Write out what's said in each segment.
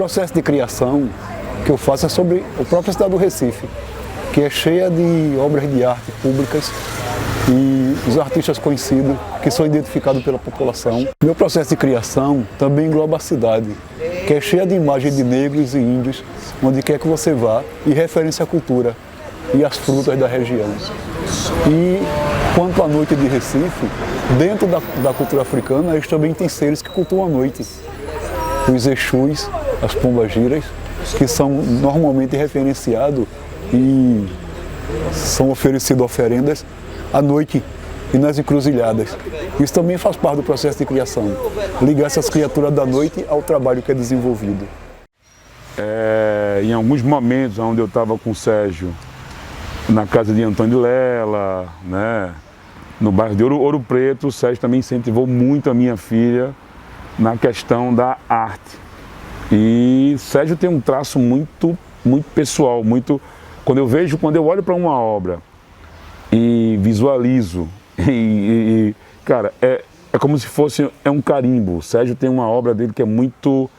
processo de criação que eu faço é sobre a própria cidade do Recife, que é cheia de obras de arte públicas e os artistas conhecidos que são identificados pela população. Meu processo de criação também engloba a cidade, que é cheia de imagens de negros e índios, onde quer que você vá, e referência à cultura e às frutas da região. E quanto à noite de Recife, dentro da cultura africana, eles também têm seres que cultuam a noite. Os Exus, as pombagiras, que são normalmente referenciados e são oferecidas oferendas à noite e nas encruzilhadas. Isso também faz parte do processo de criação, ligar essas criaturas da noite ao trabalho que é desenvolvido. Em alguns momentos onde eu estava com o Sérgio, na casa de Antônio de Lela, né, no bairro de Ouro Preto, o Sérgio também incentivou muito a minha filha na questão da arte. E Sérgio tem um traço muito pessoal, quando eu olho para uma obra e visualizo, cara, é como se fosse um carimbo. O Sérgio tem uma obra dele que é muito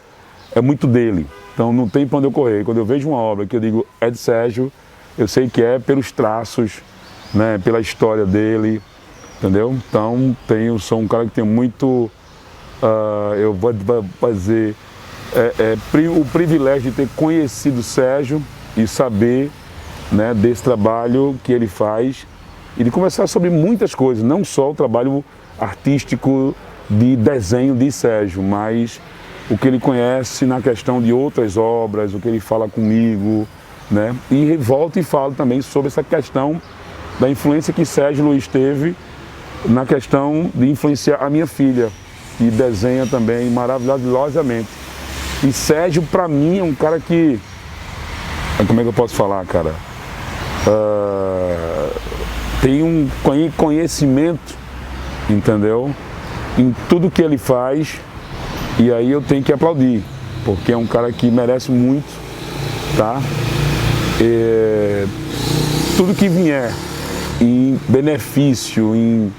dele, então não tem para onde eu correr. Quando eu vejo uma obra que eu digo é de Sérgio, eu sei que é pelos traços, né, pela história dele, entendeu? Então sou um cara que tem muito, eu vou fazer o privilégio de ter conhecido o Sérgio e saber, né, desse trabalho que ele faz e de conversar sobre muitas coisas, não só o trabalho artístico de desenho de Sérgio, mas o que ele conhece na questão de outras obras, o que ele fala comigo, né? E volto e falo também sobre essa questão da influência que Sérgio Luiz teve na questão de influenciar a minha filha, que desenha também maravilhosamente. E Sérgio, para mim, é um cara que... Como é que eu posso falar, cara? Tem um conhecimento, entendeu? Em tudo que ele faz, e aí eu tenho que aplaudir, porque é um cara que merece muito, tá? Tudo que vier em benefício, em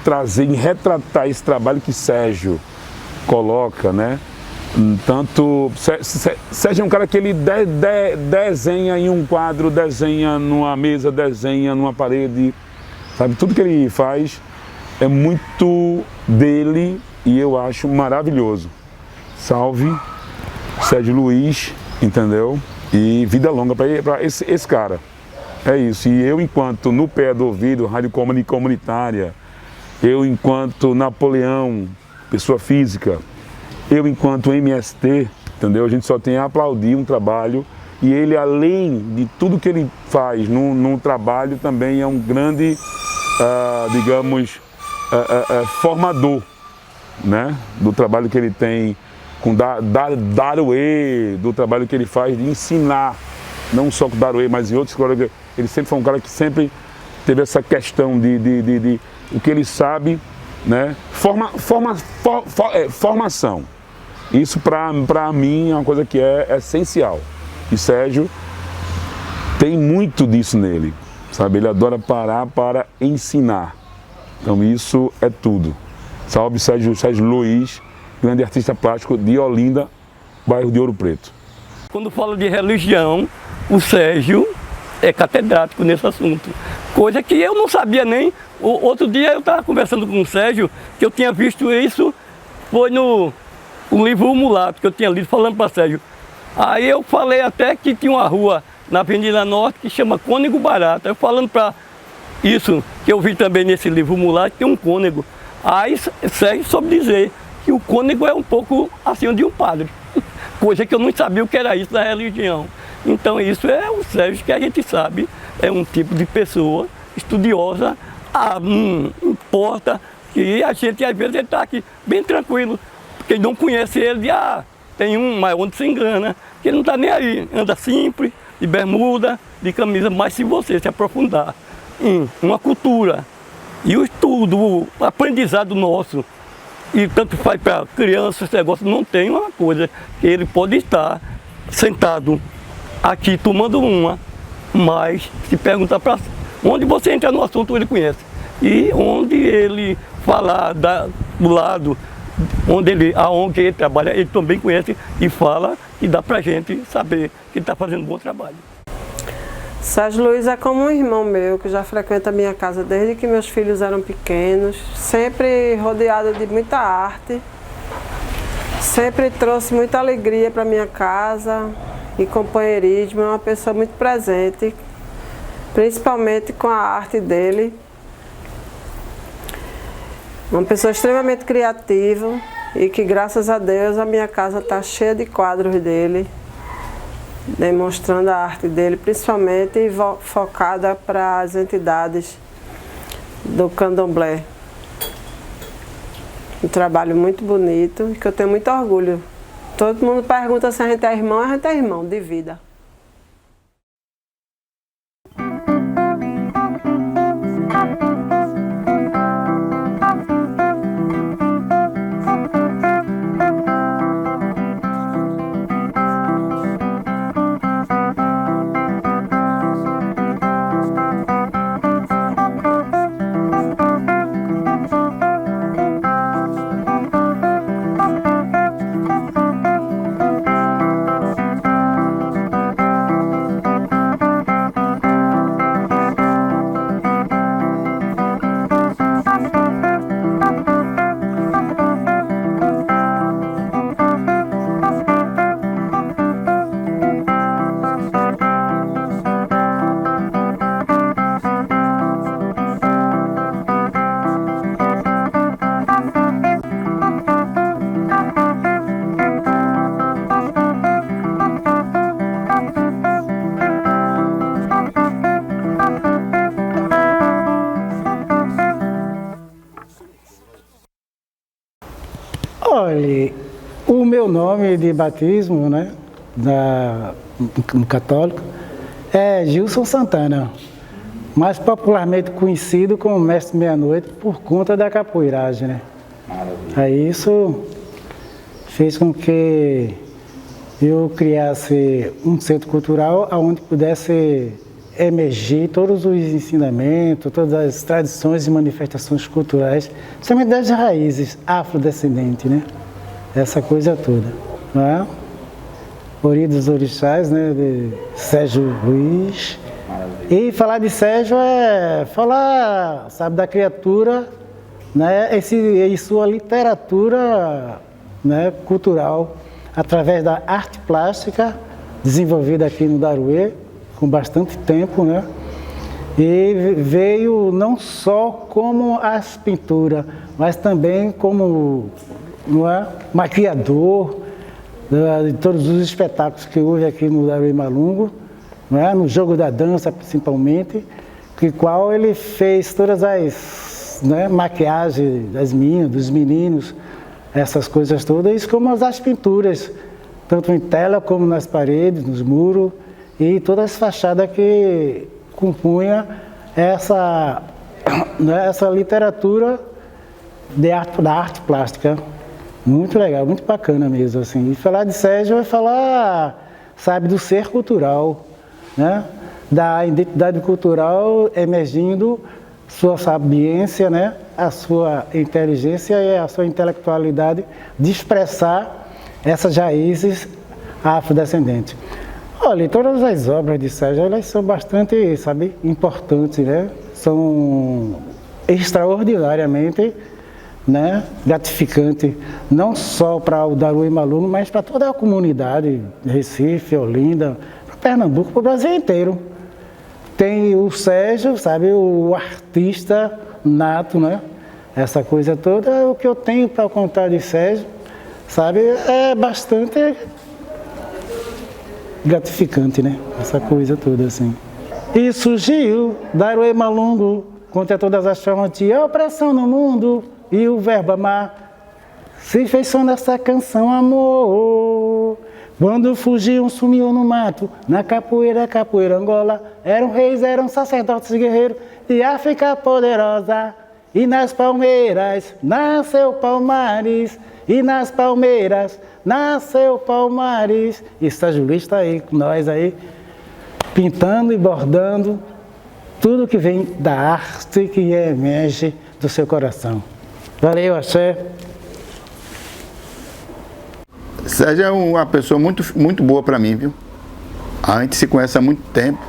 trazer, em retratar esse trabalho que Sérgio coloca, né? Tanto Sérgio é um cara que ele desenha em um quadro, desenha numa mesa, desenha numa parede, sabe? Tudo que ele faz é muito dele e eu acho maravilhoso. Salve Sérgio Luiz, entendeu? E vida longa para esse cara. É isso. E eu, enquanto no pé do ouvido, rádio comunitária, eu, enquanto Napoleão, pessoa física, eu, enquanto MST, entendeu? A gente só tem a aplaudir um trabalho e ele, além de tudo que ele faz num trabalho, também é um grande, digamos, formador, né? Do trabalho que ele tem com Daruê, do trabalho que ele faz de ensinar, não só com Daruê, mas em outros colegas. Ele sempre foi um cara que sempre teve essa questão de o que ele sabe, né? Formação. Isso para mim é uma coisa que é essencial. E Sérgio tem muito disso nele, sabe? Ele adora parar para ensinar. Então isso é tudo. Salve Sérgio Luiz, grande artista plástico de Olinda, bairro de Ouro Preto. Quando falo de religião, o Sérgio é catedrático nesse assunto. Coisa que eu não sabia nem. Outro dia eu estava conversando com o Sérgio, que eu tinha visto isso, foi no livro O Mulato, que eu tinha lido, falando para Sérgio. Aí eu falei até que tinha uma rua na Avenida Norte que chama Cônego Barata. Eu falando para isso, que eu vi também nesse livro O Mulato, tem um cônego. Aí Sérgio soube dizer que o cônego é um pouco assim de um padre. Coisa que eu não sabia o que era isso da religião. Então isso é o Sérgio que a gente sabe, é um tipo de pessoa estudiosa, não importa, que a gente às vezes está aqui bem tranquilo, porque não conhece ele, tem um, mas onde se engana, que ele não está nem aí, anda simples, de bermuda, de camisa, mas se você se aprofundar em uma cultura e o estudo, o aprendizado nosso, e tanto faz para crianças, esse negócio, não tem uma coisa que ele pode estar sentado aqui tomando uma, mas se perguntar para onde você entra no assunto, ele conhece. E onde ele falar do lado a ONG que ele trabalha, ele também conhece e fala e dá pra gente saber que ele está fazendo um bom trabalho. Sérgio Luiz é como um irmão meu, que já frequenta a minha casa desde que meus filhos eram pequenos, sempre rodeado de muita arte, sempre trouxe muita alegria para minha casa e companheirismo, é uma pessoa muito presente, principalmente com a arte dele. Uma pessoa extremamente criativa e que, graças a Deus, a minha casa está cheia de quadros dele, demonstrando a arte dele, principalmente focada para as entidades do candomblé. Um trabalho muito bonito e que eu tenho muito orgulho. Todo mundo pergunta se a gente é irmão de vida. Olha, o meu nome de batismo, né, no católico, é Gilson Santana, mais popularmente conhecido como Mestre Meia-Noite por conta da capoeiragem, né? Aí isso fez com que eu criasse um centro cultural onde pudesse emergir todos os ensinamentos, todas as tradições e manifestações culturais, principalmente das raízes afrodescendentes, né? Essa coisa toda, não é? Ori dos Orixás, né? De Sérgio Luiz. E falar de Sérgio é falar, sabe, da criatura, né? E sua literatura, né, cultural, através da arte plástica, desenvolvida aqui no Daruê, com bastante tempo, né? E veio não só como as pinturas, mas também como, não é, maquiador de todos os espetáculos que houve aqui no Daruê Malungo, não é? No jogo da dança principalmente, que qual ele fez todas as, né, maquiagens das minhas, dos meninos, essas coisas todas, como as pinturas, tanto em tela como nas paredes, nos muros, e todas as fachadas que compunha essa, né, essa literatura da arte plástica. Muito legal, muito bacana mesmo, assim. E falar de Sérgio é falar, sabe, do ser cultural, né? Da identidade cultural emergindo sua sabiência, né? A sua inteligência e a sua intelectualidade de expressar essas raízes afrodescendentes. Olha, todas as obras de Sérgio, elas são bastante, sabe, importantes, né? São extraordinariamente, né, gratificantes, não só para o Daruê Malungo, mas para toda a comunidade de Recife, Olinda, para Pernambuco, para o Brasil inteiro. Tem o Sérgio, sabe, o artista nato, né? Essa coisa toda, o que eu tenho para contar de Sérgio, sabe, é bastante gratificante, né? Essa coisa toda, assim. E surgiu Daruê Malungo contra todas as formas de opressão no mundo, e o verbo amar se fez som nessa canção, amor. Quando fugiu, sumiu no mato, na capoeira Angola, eram reis, eram sacerdotes guerreiros de África poderosa. E nas palmeiras nasceu Palmares, e nas palmeiras nasceu Palmares. E Sérgio Luiz está aí com nós aí, pintando e bordando tudo que vem da arte que emerge do seu coração. Valeu, axé! Sérgio é uma pessoa muito boa para mim, viu? A gente se conhece há muito tempo.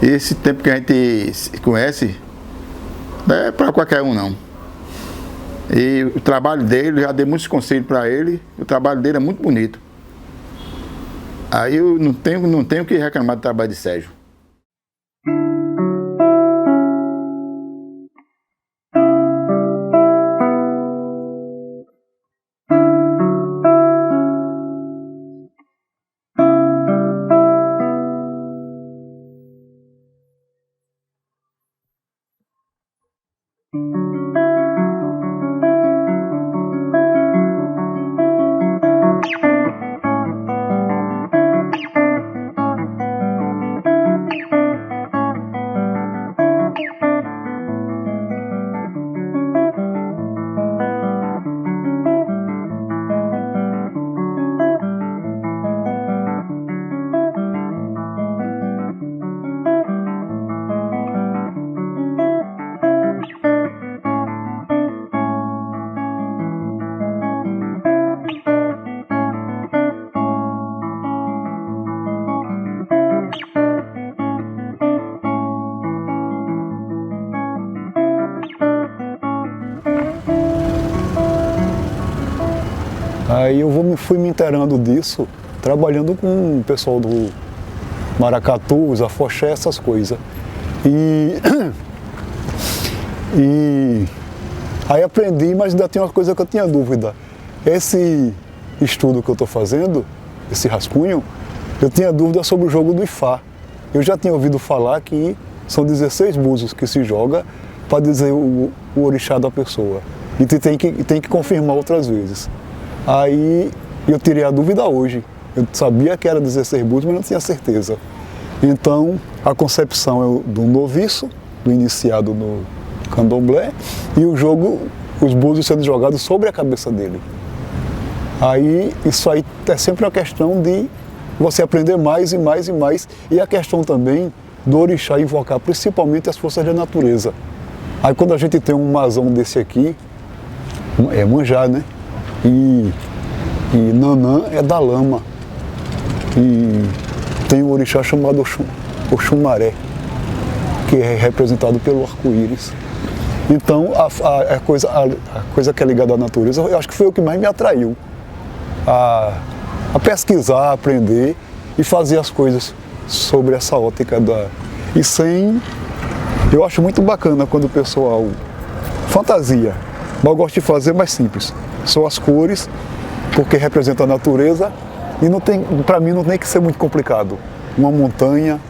E esse tempo que a gente se conhece não é para qualquer um, não. E o trabalho dele, já dei muitos conselhos para ele, o trabalho dele é muito bonito. Aí eu não tenho que reclamar do trabalho de Sérgio. Aí eu fui me inteirando disso, trabalhando com o pessoal do maracatu, os afoxé, essas coisas. E aí aprendi, mas ainda tem uma coisa que eu tinha dúvida. Esse estudo que eu estou fazendo, esse rascunho, eu tinha dúvida sobre o jogo do Ifá. Eu já tinha ouvido falar que são 16 búzios que se joga para dizer o orixá da pessoa. E tem que confirmar outras vezes. Aí eu tirei a dúvida hoje. Eu sabia que era 16 búzios, mas não tinha certeza. Então a concepção é do noviço, do iniciado no candomblé, e o jogo, os búzios sendo jogados sobre a cabeça dele. Aí isso aí é sempre uma questão de você aprender mais e mais e mais, e a questão também do orixá invocar principalmente as forças da natureza. Aí quando a gente tem um mazão desse aqui, é manjá, né? E Nanã é da lama. E tem um orixá chamado Oxumaré, que é representado pelo arco-íris. Então a coisa que é ligada à natureza, eu acho que foi o que mais me atraiu a pesquisar, a aprender e fazer as coisas sobre essa ótica eu acho muito bacana quando o pessoal fantasia, mas eu gosto de fazer mais simples. São as cores, porque representa a natureza e para mim não tem que ser muito complicado. Uma montanha,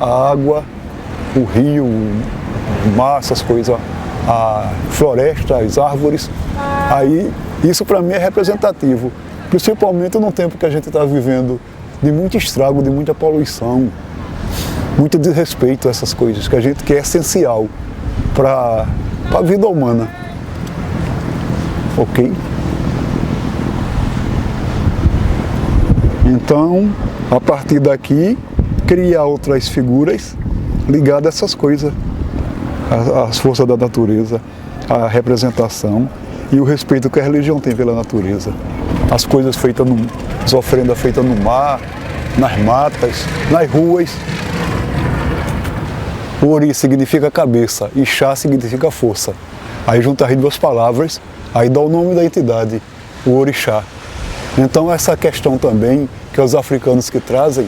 a água, o rio, o mar, essas coisas, a floresta, as árvores. Aí isso para mim é representativo, principalmente no tempo que a gente está vivendo de muito estrago, de muita poluição, muito desrespeito a essas coisas que é essencial para a vida humana. Ok? Então, a partir daqui, criar outras figuras ligadas a essas coisas, as forças da natureza, a representação e o respeito que a religião tem pela natureza. As coisas feitas, as ofrendas feitas no mar, nas matas, nas ruas. O ori significa cabeça e chá significa força. Aí junta as duas palavras, aí dá o nome da entidade, o orixá. Então essa questão também, que os africanos que trazem,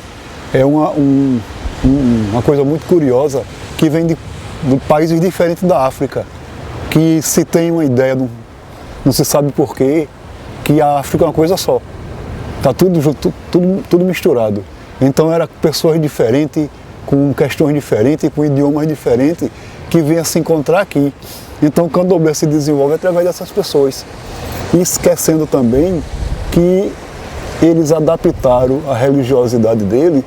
é uma coisa muito curiosa, que vem de países diferentes da África, que se tem uma ideia, não se sabe porquê, que a África é uma coisa só. Está tudo junto, tudo misturado. Então eram pessoas diferentes, com questões diferentes, com idiomas diferentes, que vêm se encontrar aqui. Então o candomblé se desenvolve através dessas pessoas. E esquecendo também que eles adaptaram a religiosidade dele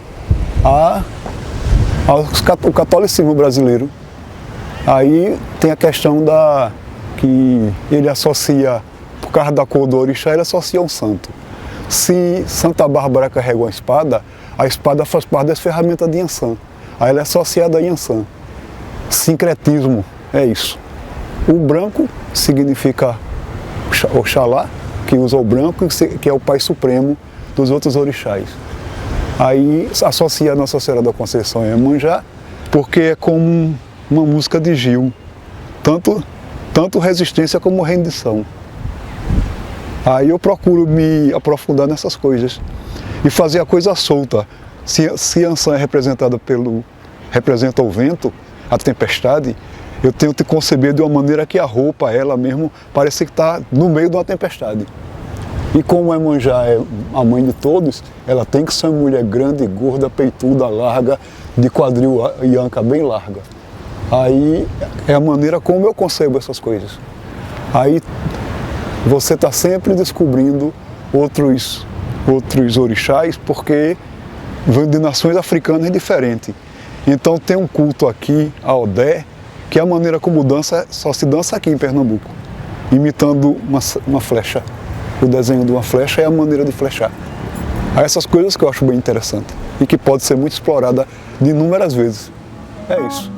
ao catolicismo brasileiro. Aí tem a questão que ele associa, por causa da cor do orixá, ele associa um santo. Se Santa Bárbara carrega uma espada, a espada faz parte das ferramentas de Yansan. Aí ela é associada a Yansan. Sincretismo é isso. O branco significa Oxalá, que usa o branco, que é o pai supremo dos outros orixás. Aí associa a Nossa Senhora da Conceição a Iemanjá, porque é como uma música de Gil, tanto resistência como rendição. Aí eu procuro me aprofundar nessas coisas e fazer a coisa solta. Se Ansan representa o vento, a tempestade, eu tento conceber de uma maneira que a roupa, ela mesmo, parece que está no meio de uma tempestade. E como a Iemanjá é a mãe de todos, ela tem que ser uma mulher grande, gorda, peituda, larga, de quadril e anca bem larga. Aí é a maneira como eu concebo essas coisas. Aí você está sempre descobrindo outros orixás, porque vem de nações africanas diferentes. Então tem um culto aqui, a Odé, que é a maneira como dança, só se dança aqui em Pernambuco, imitando uma flecha. O desenho de uma flecha é a maneira de flechar. Há essas coisas que eu acho bem interessante e que pode ser muito explorada de inúmeras vezes. É isso.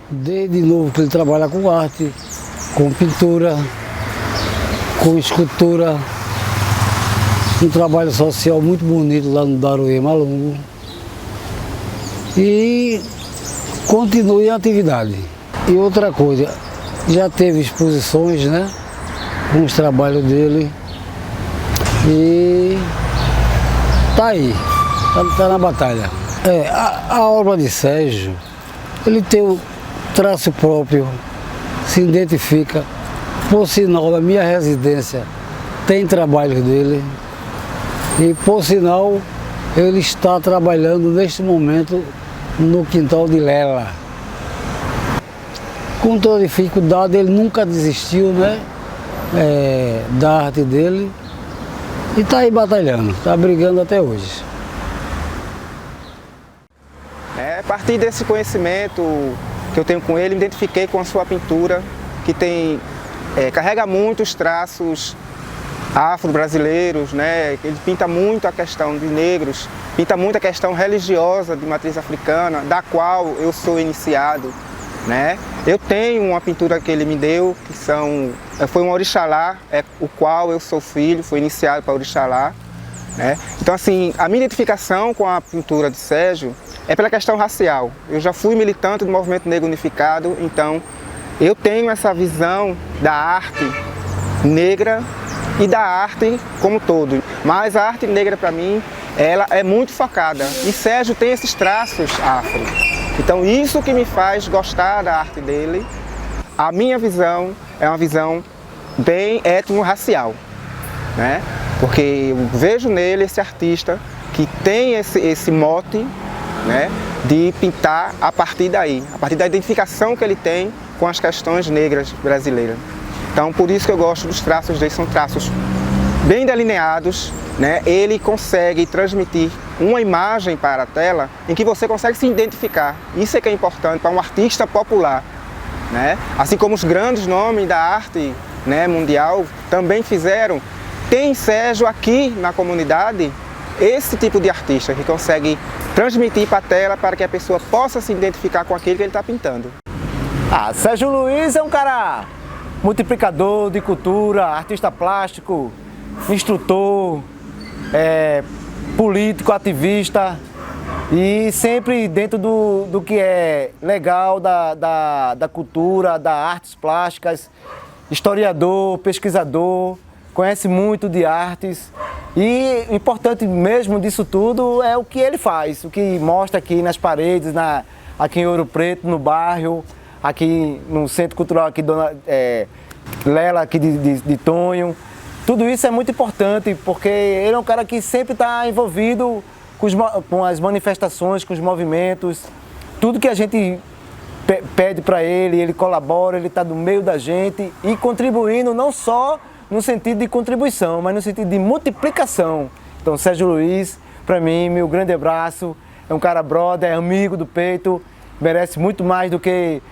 Desde novo que ele trabalha com arte, com pintura, com escultura, um trabalho social muito bonito lá no Daroê Malungo. E continua em atividade. E outra coisa, já teve exposições, né, com os trabalhos dele e tá aí, tá na batalha. A obra de Sérgio, ele tem o traço próprio, se identifica. Por sinal, na minha residência tem trabalhos dele e, por sinal, ele está trabalhando neste momento no quintal de Lela. Com toda dificuldade, ele nunca desistiu, né, da arte dele e está aí batalhando, está brigando até hoje. A partir desse conhecimento que eu tenho com ele, me identifiquei com a sua pintura, que carrega muitos traços afro-brasileiros, né? Ele pinta muito a questão de negros, pinta muito a questão religiosa de matriz africana, da qual eu sou iniciado, né? Eu tenho uma pintura que ele me deu, que foi um orixalá, o qual eu sou filho, fui iniciado para orixalá, né? Então, assim, a minha identificação com a pintura de Sérgio é pela questão racial. Eu já fui militante do Movimento Negro Unificado, então eu tenho essa visão da arte negra e da arte como todo. Mas a arte negra, para mim, ela é muito focada. E Sérgio tem esses traços afro. Então isso que me faz gostar da arte dele. A minha visão é uma visão bem étnico-racial, né? Porque eu vejo nele esse artista que tem esse mote, né, de pintar a partir daí, a partir da identificação que ele tem com as questões negras brasileiras. Então, por isso que eu gosto dos traços dele, são traços bem delineados, né? Ele consegue transmitir uma imagem para a tela em que você consegue se identificar. Isso é que é importante para um artista popular, né? Assim como os grandes nomes da arte, né, mundial também fizeram, tem Sérgio aqui na comunidade esse tipo de artista que consegue transmitir para a tela para que a pessoa possa se identificar com aquilo que ele está pintando. Sérgio Luiz é um cara multiplicador de cultura, artista plástico, instrutor, político, ativista e sempre dentro do que é legal da cultura, das artes plásticas, historiador, pesquisador, conhece muito de artes. E o importante mesmo disso tudo é o que ele faz, o que mostra aqui nas paredes, aqui em Ouro Preto, no bairro, aqui no Centro Cultural aqui, Lela, aqui de Tonho. Tudo isso é muito importante, porque ele é um cara que sempre está envolvido com as manifestações, com os movimentos. Tudo que a gente pede para ele colabora, ele está no meio da gente e contribuindo não só no sentido de contribuição, mas no sentido de multiplicação. Então, Sérgio Luiz, para mim, meu grande abraço, é um cara brother, é amigo do peito, merece muito mais do que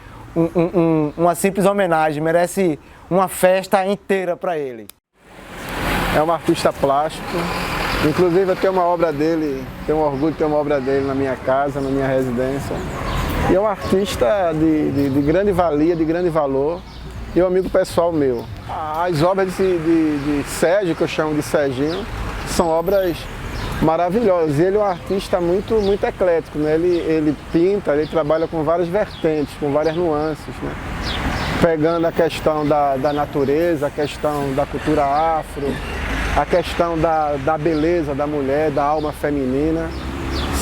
uma simples homenagem, merece uma festa inteira para ele. É um artista plástico, inclusive eu tenho uma obra dele, tenho um orgulho de ter uma obra dele na minha casa, na minha residência. E é um artista de grande valia, de grande valor, e um amigo pessoal meu. As obras de Sérgio, que eu chamo de Serginho, são obras maravilhosas. E ele é um artista muito eclético, né? Ele pinta, ele trabalha com várias vertentes, com várias nuances, né? Pegando a questão da natureza, a questão da cultura afro, a questão da beleza da mulher, da alma feminina.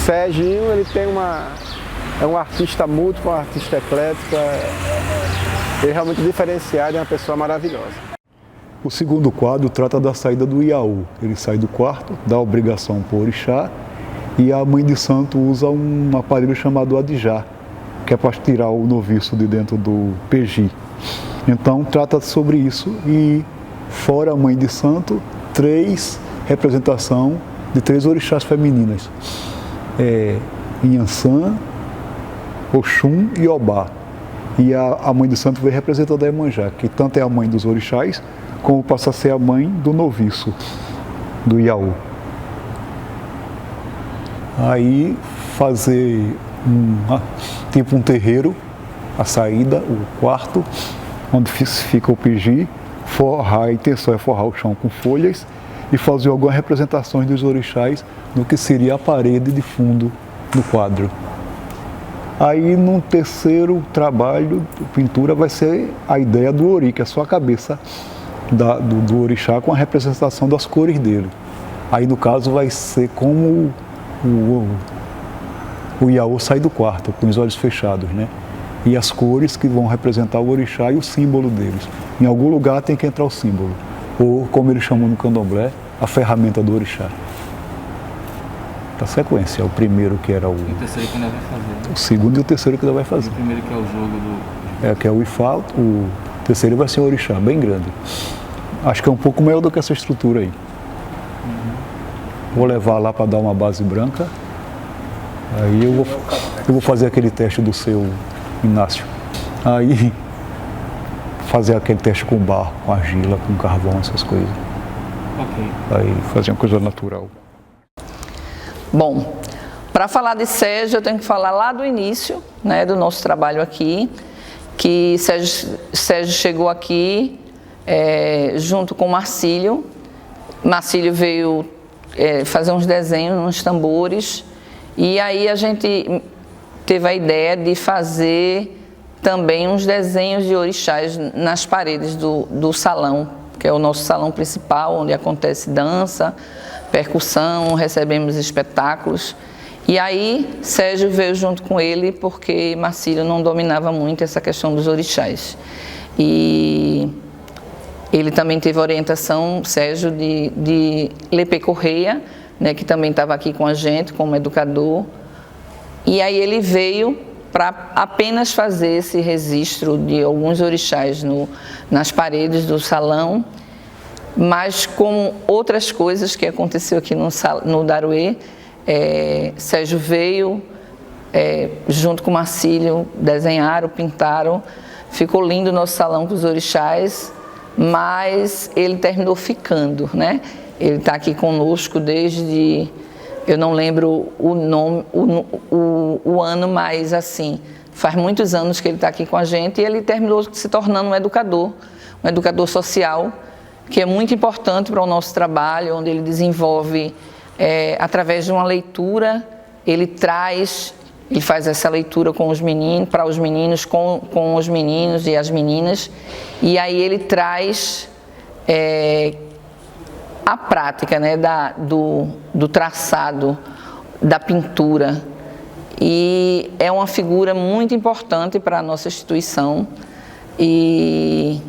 Serginho, ele tem é um artista múltiplo, um artista eclético, ele é realmente diferenciado, é uma pessoa maravilhosa. O segundo quadro trata da saída do Iaú. Ele sai do quarto, dá obrigação para o orixá, e a mãe de santo usa um aparelho chamado adijá, que é para tirar o noviço de dentro do peji. Então trata sobre isso, e fora a mãe de santo, 3 representação de 3 orixás femininas. Inhansã, Oxum e Obá. E a mãe de santo veio representando a Iemanjá, que tanto é a mãe dos orixás, como passa a ser a mãe do noviço, do Iaú. Aí fazer tipo um terreiro, a saída, o quarto, onde fica o peji, a intenção é forrar o chão com folhas e fazer algumas representações dos orixás no que seria a parede de fundo do quadro. Aí, num terceiro trabalho, pintura, vai ser a ideia do ori, que é só a cabeça do orixá com a representação das cores dele. Aí, no caso, vai ser como o Iaú sai do quarto, com os olhos fechados, né? E as cores que vão representar o orixá e o símbolo deles. Em algum lugar tem que entrar o símbolo, ou, como eles chamam no candomblé, a ferramenta do orixá. A sequência, é o primeiro que era o... E o terceiro que ainda vai fazer. O segundo e o terceiro que ainda vai fazer. E o primeiro que é o jogo do... Que é o Ifá, o terceiro vai ser o orixá, bem grande. Acho que é um pouco maior do que essa estrutura aí. Vou levar lá para dar uma base branca. Aí eu vou fazer aquele teste do seu Inácio. Aí fazer aquele teste com barro, com argila, com carvão, essas coisas. Ok. Aí fazer uma coisa natural. Bom, para falar de Sérgio, eu tenho que falar lá do início, né, do nosso trabalho aqui, que Sérgio chegou aqui junto com Marcílio. Marcílio veio fazer uns desenhos, uns tambores, e aí a gente teve a ideia de fazer também uns desenhos de orixás nas paredes do salão, que é o nosso salão principal, onde acontece dança, percussão, recebemos espetáculos. E aí Sérgio veio junto com ele porque Marcílio não dominava muito essa questão dos orixás. E ele também teve orientação, Sérgio, de Lepê Correia, né, que também estava aqui com a gente como educador. E aí ele veio para apenas fazer esse registro de alguns orixás nas paredes do salão, mas com outras coisas que aconteceu aqui no Daruê. Sérgio veio, junto com o Marcílio, desenharam, pintaram, ficou lindo o nosso salão com os orixás, mas ele terminou ficando, né? Ele está aqui conosco desde, eu não lembro o nome, o ano, mas assim, faz muitos anos que ele está aqui com a gente, e ele terminou se tornando um educador social, que é muito importante para o nosso trabalho, onde ele desenvolve, através de uma leitura, ele faz essa leitura com os meninos, para os meninos, com os meninos e as meninas, e aí ele traz a prática, né, do traçado, da pintura, e é uma figura muito importante para a nossa instituição, e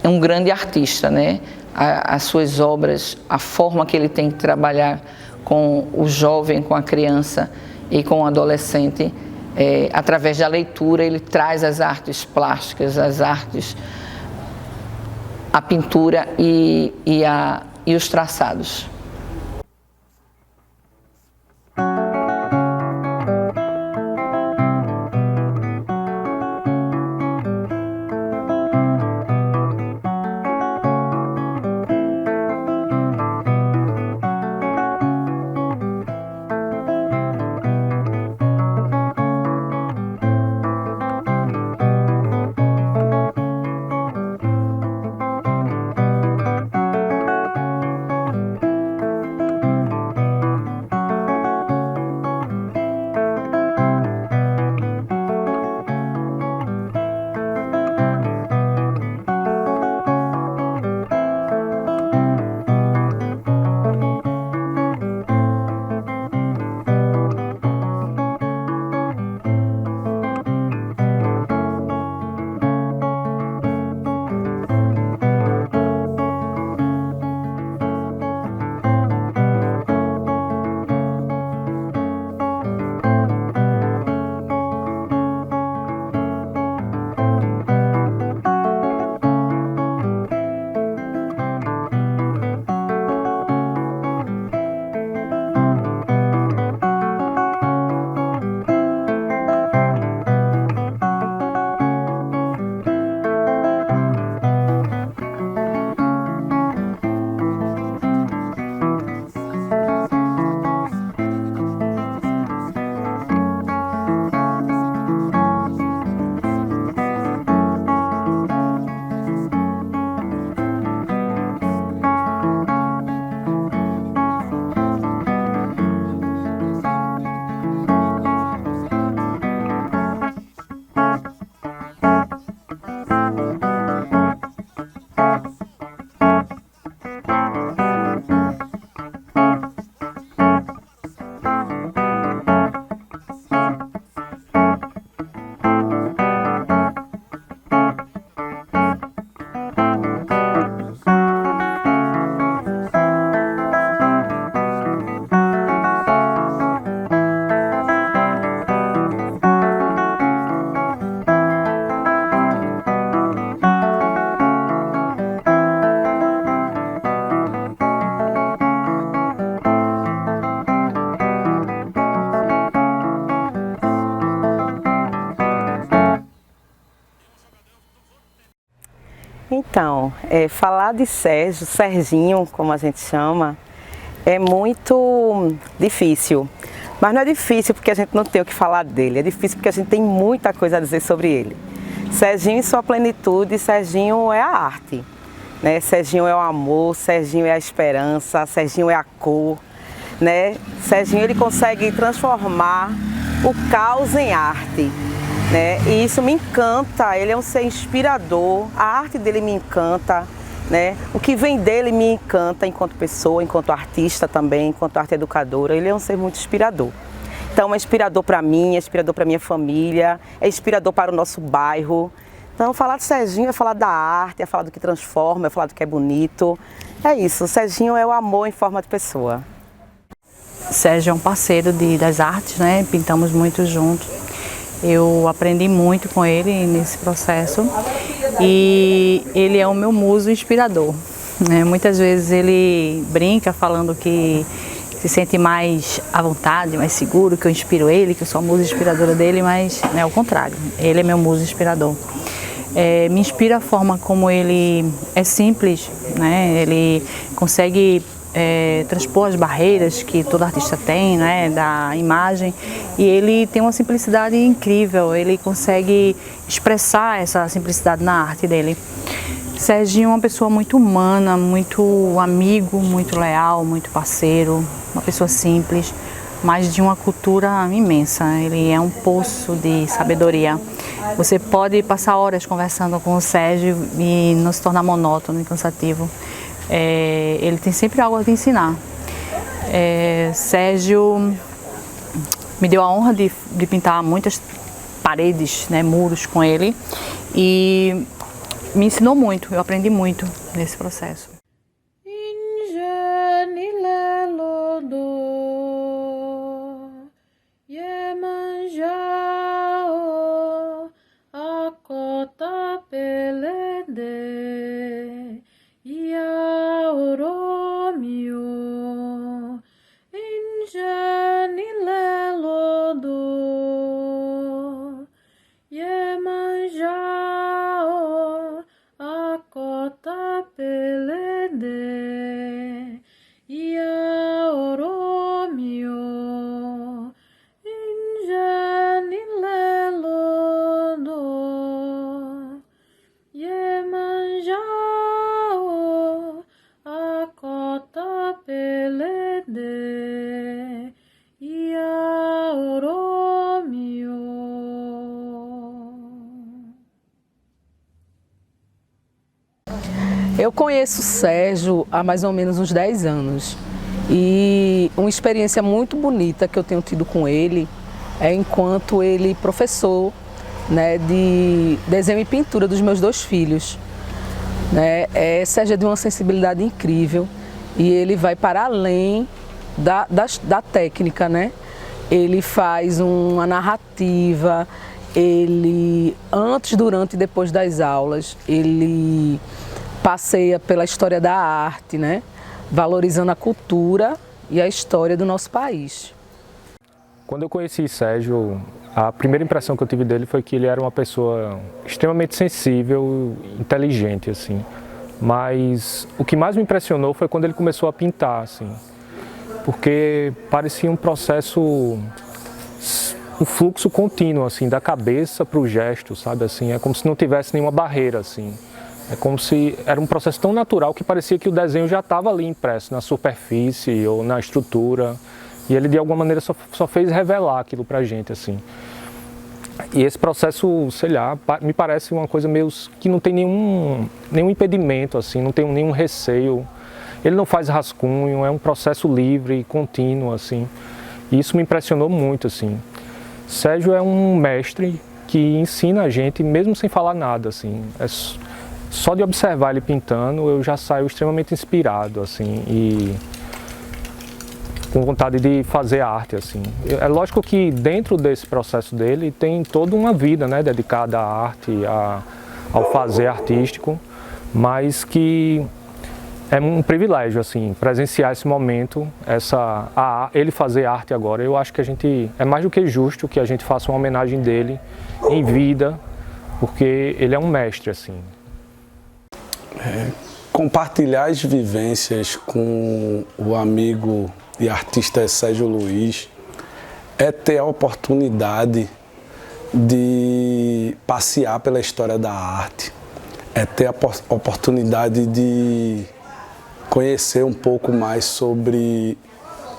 é um grande artista, né? As suas obras, a forma que ele tem de trabalhar com o jovem, com a criança e com o adolescente, através da leitura, ele traz as artes plásticas, as artes a pintura e os traçados. Então, falar de Sérgio, Serginho, como a gente chama, é muito difícil. Mas não é difícil porque a gente não tem o que falar dele, é difícil porque a gente tem muita coisa a dizer sobre ele. Serginho em sua plenitude, Serginho é a arte, né? Serginho é o amor, Serginho é a esperança, Serginho é a cor, né? Serginho ele consegue transformar o caos em arte, né? E isso me encanta, ele é um ser inspirador, a arte dele me encanta, né? O que vem dele me encanta enquanto pessoa, enquanto artista também, enquanto arte educadora, ele é um ser muito inspirador. Então é inspirador para mim, é inspirador para minha família, é inspirador para o nosso bairro. Então falar de Serginho é falar da arte, é falar do que transforma, é falar do que é bonito. É isso, Serginho é o amor em forma de pessoa. Sérgio é um parceiro das artes, né? Pintamos muito juntos. Eu aprendi muito com ele nesse processo e ele é o meu muso inspirador, né? Muitas vezes ele brinca falando que se sente mais à vontade, mais seguro, que eu inspiro ele, que eu sou a musa inspiradora dele, mas é o contrário, ele é meu muso inspirador. Me inspira a forma como ele é simples, né? Ele consegue transpor as barreiras que todo artista tem, né, da imagem, e ele tem uma simplicidade incrível, ele consegue expressar essa simplicidade na arte dele. Serginho é uma pessoa muito humana, muito amigo, muito leal, muito parceiro, uma pessoa simples, mas de uma cultura imensa. Ele é um poço de sabedoria. Você pode passar horas conversando com o Sérgio e não se tornar monótono e cansativo. Ele tem sempre algo a te ensinar. Sérgio me deu a honra de pintar muitas paredes, né, muros com ele, e me ensinou muito, eu aprendi muito nesse processo. Eu conheço o Sérgio há mais ou menos uns 10 anos e uma experiência muito bonita que eu tenho tido com ele é enquanto ele professor, né, de desenho e pintura dos meus 2 filhos. Né? Sérgio é de uma sensibilidade incrível e ele vai para além da técnica, né? Ele faz uma narrativa, ele antes, durante e depois das aulas, ele passeia pela história da arte, né? Valorizando a cultura e a história do nosso país. Quando eu conheci Sérgio, a primeira impressão que eu tive dele foi que ele era uma pessoa extremamente sensível, inteligente, assim. Mas o que mais me impressionou foi quando ele começou a pintar, assim. Porque parecia um processo, um fluxo contínuo, assim, da cabeça para o gesto, sabe, assim, é como se não tivesse nenhuma barreira, assim, é como se era um processo tão natural que parecia que o desenho já estava ali impresso na superfície ou na estrutura, e ele de alguma maneira só fez revelar aquilo pra gente, assim. E esse processo, sei lá, me parece uma coisa meio que não tem nenhum impedimento, assim, não tem nenhum receio. Ele não faz rascunho, é um processo livre e contínuo, assim. E isso me impressionou muito, assim. Sérgio é um mestre que ensina a gente, mesmo sem falar nada, assim. Só de observar ele pintando, eu já saio extremamente inspirado, assim, e com vontade de fazer arte, assim. É lógico que dentro desse processo dele tem toda uma vida, né, dedicada à arte, ao fazer artístico, mas que é um privilégio, assim, presenciar esse momento, ele fazer arte agora. Eu acho que é mais do que justo que a gente faça uma homenagem dele em vida, porque ele é um mestre, assim. Compartilhar as vivências com o amigo e artista Sérgio Luiz é ter a oportunidade de passear pela história da arte, é ter a oportunidade de conhecer um pouco mais sobre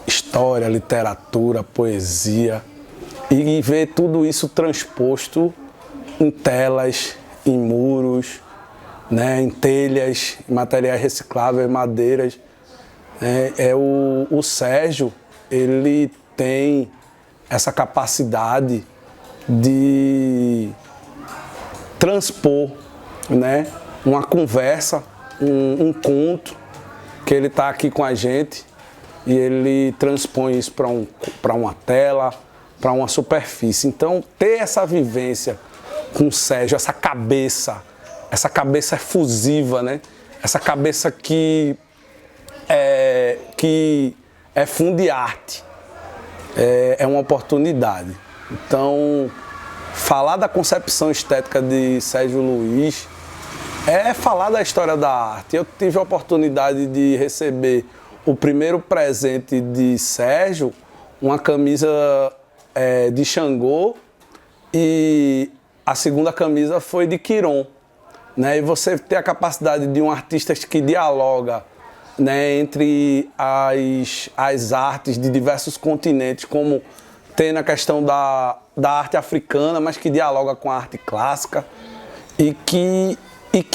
história, literatura, poesia e ver tudo isso transposto em telas, em muros, né, em telhas, em materiais recicláveis, madeiras. O Sérgio, ele tem essa capacidade de transpor, né, uma conversa, um conto, que ele está aqui com a gente e ele transpõe isso para uma tela, para uma superfície. Então, ter essa vivência com o Sérgio, essa cabeça efusiva, né? Essa cabeça que é fundo de arte, é uma oportunidade. Então, falar da concepção estética de Sérgio Luiz é falar da história da arte. Eu tive a oportunidade de receber o primeiro presente de Sérgio, uma camisa de Xangô, e a segunda camisa foi de Quiron. Né? E você ter a capacidade de um artista que dialoga, né, entre as artes de diversos continentes, como tem na questão da arte africana, mas que dialoga com a arte clássica e que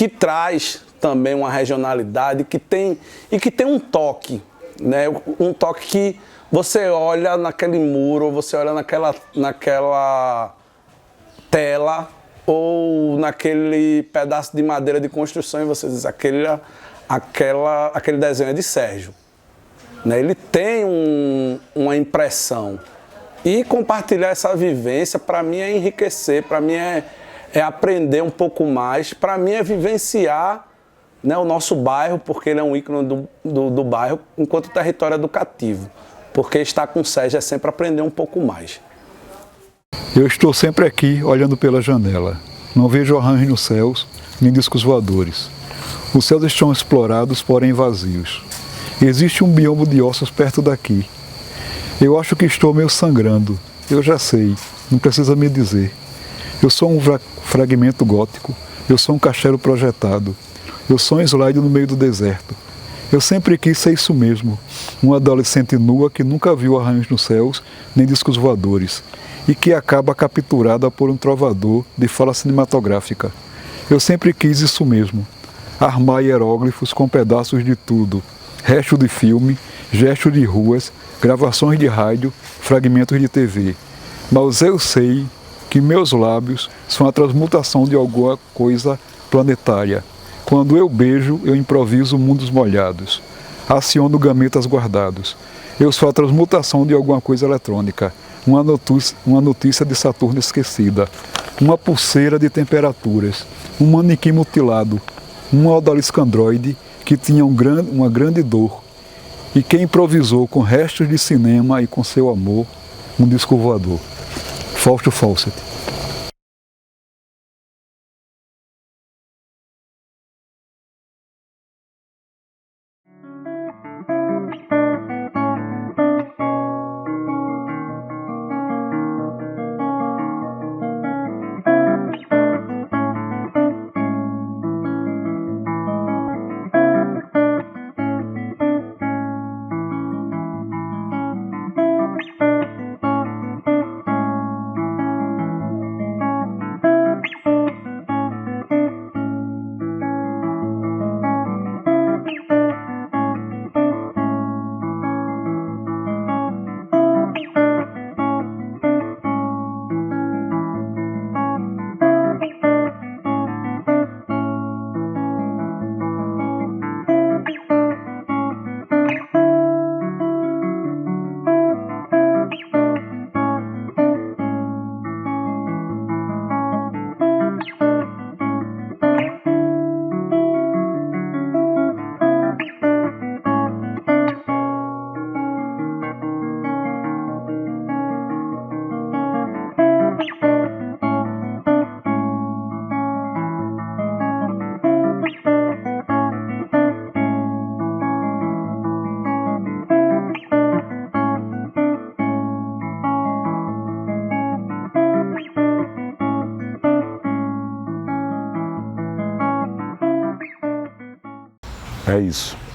traz também uma regionalidade, que tem um toque, né? Um toque que você olha naquele muro, você olha naquela tela ou naquele pedaço de madeira de construção e você diz, aquele desenho é de Sérgio. Né? Ele tem uma impressão. E compartilhar essa vivência, para mim, é enriquecer, para mim é aprender um pouco mais, para mim é vivenciar, né, o nosso bairro, porque ele é um ícone do bairro, enquanto território educativo. Porque estar com o Sérgio é sempre aprender um pouco mais. Eu estou sempre aqui, olhando pela janela. Não vejo arranjos nos céus, nem discos voadores. Os céus estão explorados, porém vazios. Existe um biombo de ossos perto daqui. Eu acho que estou meio sangrando. Eu já sei, não precisa me dizer. Eu sou um fragmento gótico. Eu sou um castelo projetado. Eu sou um slide no meio do deserto. Eu sempre quis ser isso mesmo. Uma adolescente nua que nunca viu arranjos nos céus, nem discos voadores. E que acaba capturada por um trovador de fala cinematográfica. Eu sempre quis isso mesmo. armar hieróglifos com pedaços de tudo, resto de filme, gestos de ruas, gravações de rádio, fragmentos de TV. Mas eu sei que meus lábios são a transmutação de alguma coisa planetária. Quando eu beijo, eu improviso mundos molhados. Aciono gametas guardados. Eu sou a transmutação de alguma coisa eletrônica. Uma notícia de Saturno esquecida. Uma pulseira de temperaturas. Um manequim mutilado. Um odalisco androide que tinha uma grande dor. E que improvisou com restos de cinema e com seu amor um disco voador. Fausto Fawcett. É isso.